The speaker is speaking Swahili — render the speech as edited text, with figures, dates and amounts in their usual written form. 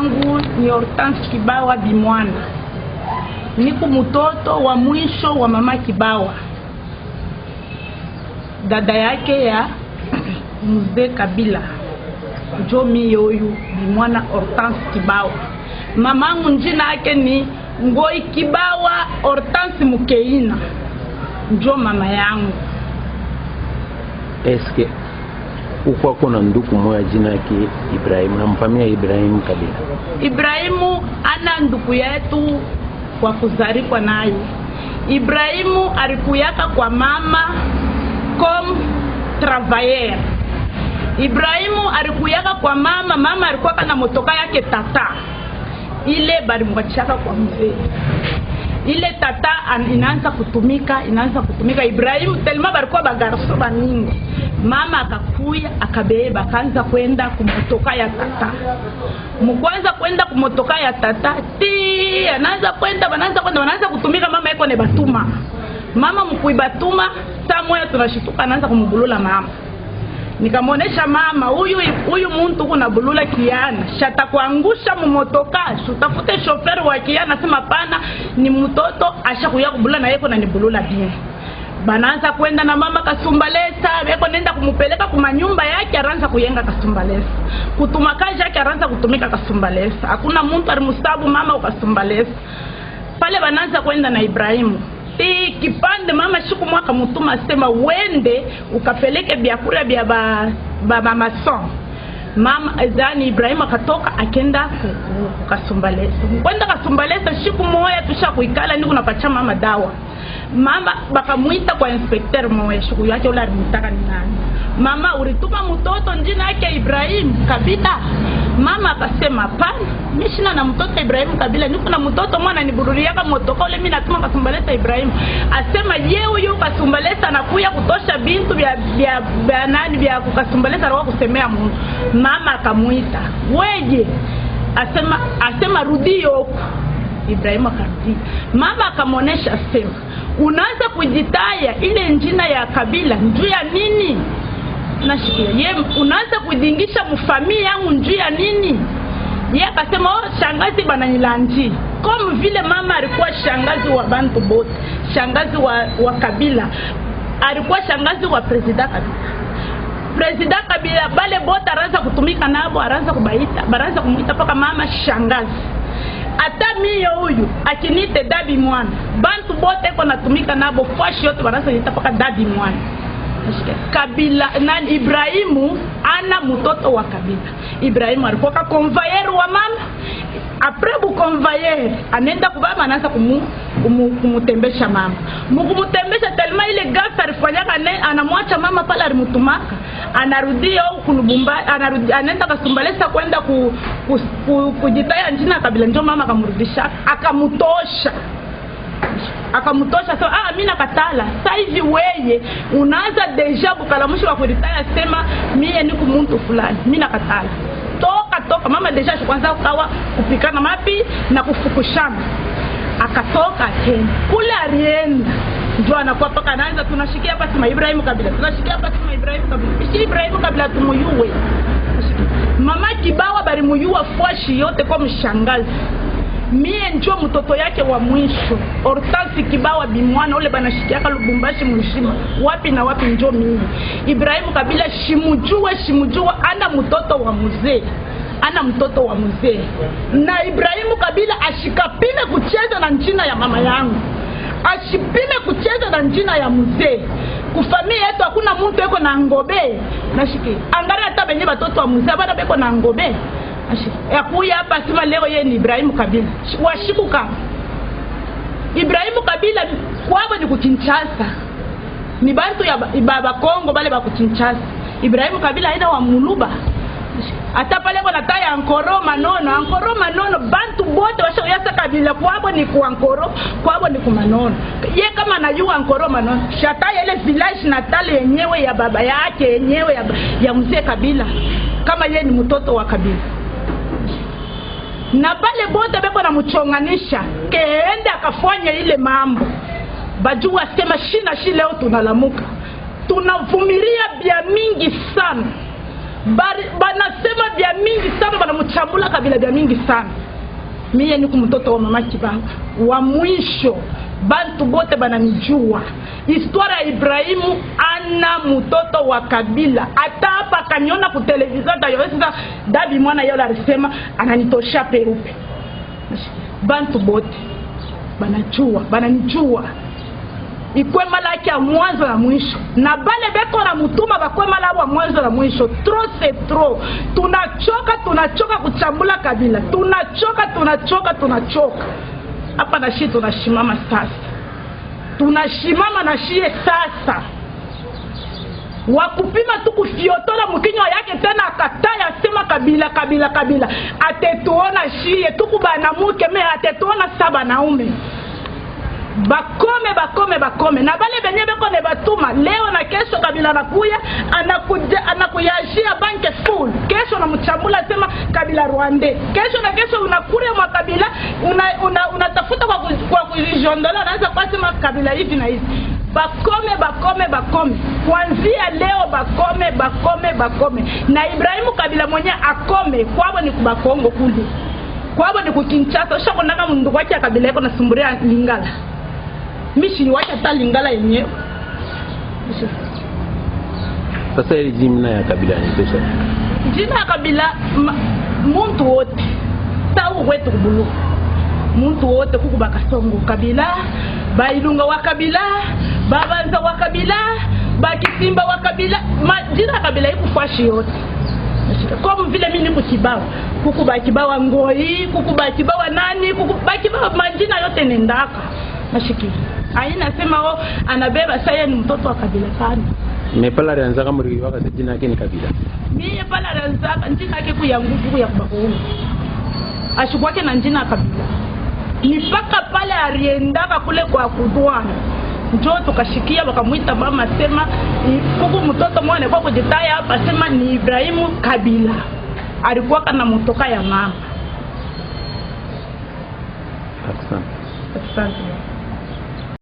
yangu ni Hortense Kibawa Bimwana. Niko mtoto wa mwisho wa mama Kibawa, dada yake ya Mzee Kabila. Njo mimi huyu Bimwana Hortense Kibawa. Mamangu njina yake ni Ngoi Kibawa Hortense Mukeina. Njo mama yangu. Eske uko kuna ndugu moja jina yake Ibrahim na mfamilia Ibrahim Kabila? Ibrahimu ana ndugu yetu kwa kuzarikwa naye. Ibrahimu alikuyaka kwa mama comme travailleur. Ibrahimu alikuyaka kwa mama, mama alikuwa na motoka yake tata. Ile bali mwachaka kwa mzee. Ile tata inaanza kutumika. Ibrahimu telema balikuwa bagarso baningi. Mama akakuya akabeba akaanza kwenda kumotoka ya tata. Mkwanza kwenda kumotoka ya tata, anaanza kwenda wanaanza kutumika. Mama yako ne batuma. Mama mkuibatuma saa moja tunashituka anaanza kumubulula mama. Nikamuonesha mama, huyu muntu kuna bulula kiana, shata kuangusha mumotoka, utafute shoferi wa kiana. Sema pana ni mtoto ashakuya kubulula na yeko na ni bulula bien. Banaanza kwenda na mama Kasumbalesa, yeko nenda kumupeleka kuma nyumba yake, aranza kuyenga Kasumbalesa. Kutumakaja yake aranza kutumika Kasumbalesa. Hakuna muntu alimustabu mama ukasumbalesa. Pale banaanza kwenda na Ibrahimu. Kipande mama siku mwaka mutuma sema wende ukapeleke biakura bia mama son. Mama Azani Ibrahim akatoka akenda Kasumbalesa. Kwenda Kasumbalesa siku moja tusha kuikala niko napacha mama dawa. Mama bakamuita kwa inspector moja siku yake ule alimtaka ni nani. Mama ulituma mtoto njina yake Ibrahim Kabila. Mama akasema pana mimi sina na mtoto Ibrahim Kabila, niko na mtoto mwana nibururiaka motoka ule mimi natuma Kasumbalesa Ibrahim. Asema yeye huyo Kasumbalesa anakuya kutosha bintu vya nani vya Kasumbalesa roho kusemea Mungu. Mama akamuita, "Weje?" Asema rudio. Ibrahim akarudi. Mama akamonesha asema, "Unaanza kujitaya ile njina ya Kabila njuu ya nini?" Nashikia ye unaanza kudingisha mfamilia yangu njuu ya nini? Ye akasema shangazi bananilanji. Kama vile mama alikuwa shangazi wa bantu bote, shangazi wa Kabila, alikuwa shangazi wa President Kabila. Bale bote aranza kutumika nabo, aranza kubaita, baranza kumuita paka mama shangazi. Ata mimi huyu akinite Dabi Mwana, bantu bote kwa natumika nabo fashi yote baranza nita paka Dabi Mwana. Kabila na Ibrahimu ana mtoto wa Kabila. Ibrahimu alikuwa convoyeur wa mama. Après bu convoyeur anaenda kubaba anaanza kumutembesha mama. Mkumutembesha telema ile gafsa alifanyaka anamwacha mama pale alimutumaka. Anarudia huko Lubumba, anaenda Kasumbalesa kwenda kujitaya njina Kabila. Ndio mama akamrudisha, akamutosha. So mimi nakatala. Sasa hivi wewe unaanza deja bukalamushi wa kuritaya sema mimi niko muntu fulani. Mimi nakatala. Toka mama deja kwanza kawa kupikana mapi na kufukushana. Akatoka tena. Kule alienda. Ndio anakuwa paka anaanza tunashikia hapa sema Ibrahim Kabila. Tunashikia hapa sema Ibrahim Kabila. Ibrahim Kabila tumuyuwe. Mama Kibawa bali muyuwa fashi yote kwa mshangazi. Mie njoo mtoto yake wa mwisho Hortense Kibawa Bimwana ule banashikiaka Lubumbashi mzima wapi na wapi njoo mimi. Ibrahim Kabila shimujua ana mtoto wa mzee. Na Ibrahim Kabila ashikapime kucheza na njina ya mama yangu. Ashipime kucheza na njina ya mzee. Kufamia yetu hakuna mtu yuko na ngobe. Nashiki. Angalia hata benye batoto wa mzee bana beko na ngobe. Yakuya hapa sima leo ye ni Ibrahim Kabila. Washikuka. Ibrahim Kabila kwabo ni kukinchasa. Ni bantu ya baba Kongo bale ba kukinchasa. Ibrahim Kabila aina wa Muluba. Ata pale kwa nataya ankoro manono bantu bote washo yasa Kabila kwabo ni kuankoro, kwabo ni kumanono. Ye kama najua ankoro manono. Shataya ile village natale yenyewe ya baba yake yenyewe ya mzee Kabila. Kama ye ni mtoto wa Kabila. Na pale bote beko na mchonganisha keende akafanya ile mambo. Bajua sema shina leo tunalamuka. Tunavumilia bia mingi sana. banasema vya mingi sana, banamchambula Kabila vya mingi sana. Mie ni mtoto wa mama Kibanga wa mwisho, bantu bote bananijua. Historia ya Ibrahimu ana mtoto wa Kabila. Hata hapa kaniona ku television tayaweza Davi mwana yule alisema ananitosha peupe. Bantu bote bananijua. Ikwe malaki ya mwanzo na mwisho. Na bale beko na mutuma bakwe malabu wa mwanzo na mwisho. Trop c'est trop. Tunachoka kuchambula Kabila. Tunachoka. Hapa na shi tunashimama sasa. Tunashimama na shie sasa. Wakupima tu kufiotola mkinywa yake tena akataya sema Kabila. Atetuona shie tukubana muke me atetuona saba naume. Bakome na bale benye beko ne batuma leo na kesho Kabila anakuyashia banke full. Kesho na mchambula sema Kabila Rwande. Kesho na kesho unakuria mwa Kabila unatafuta kwa kujijondola anaweza kwa sema Kabila hivi na hivi. Bakome kuanzia leo bakome na Ibrahimu Kabila mwenye akome kwabo ni kubakongo kule. Kwabo ni kukinchasa ushakondaka mundu kwake Kabila yako nasumburia Lingala. Mishi wacha ta Lingala yenyewe. Sasa ile jina ya Kabila ni pesa. Jina ya Kabila muntu wote. Tawu wetu kubulu. Muntu wote kukubaka songo Kabila, bailunga wa Kabila, babanza wa Kabila, bakisimba wa Kabila, jina ya Kabila ikufashi yote. Kwa vile mimi niko Kibao, kukubakibawa Ngoi, kukubakibawa nani, kukubakibawa majina yote nendaka. Mashiki. Aina sema anabeba saya ni mtoto wa Kabila sana. Mepala ranza kama mriwa kwa jina yake ni Kabila. Mimi pala ranza jina yake ku ya nguvu ya kubako. Ashukwake na jina ya Kabila. Nipaka pale aliendaka kule kwa kudwana. Njoo tukashikia wakamuita mama sema kuku mtoto mwana kwa kujitaya hapa sema ni Ibrahimu Kabila. Alikuwa kana mtoka ya mama. Asante.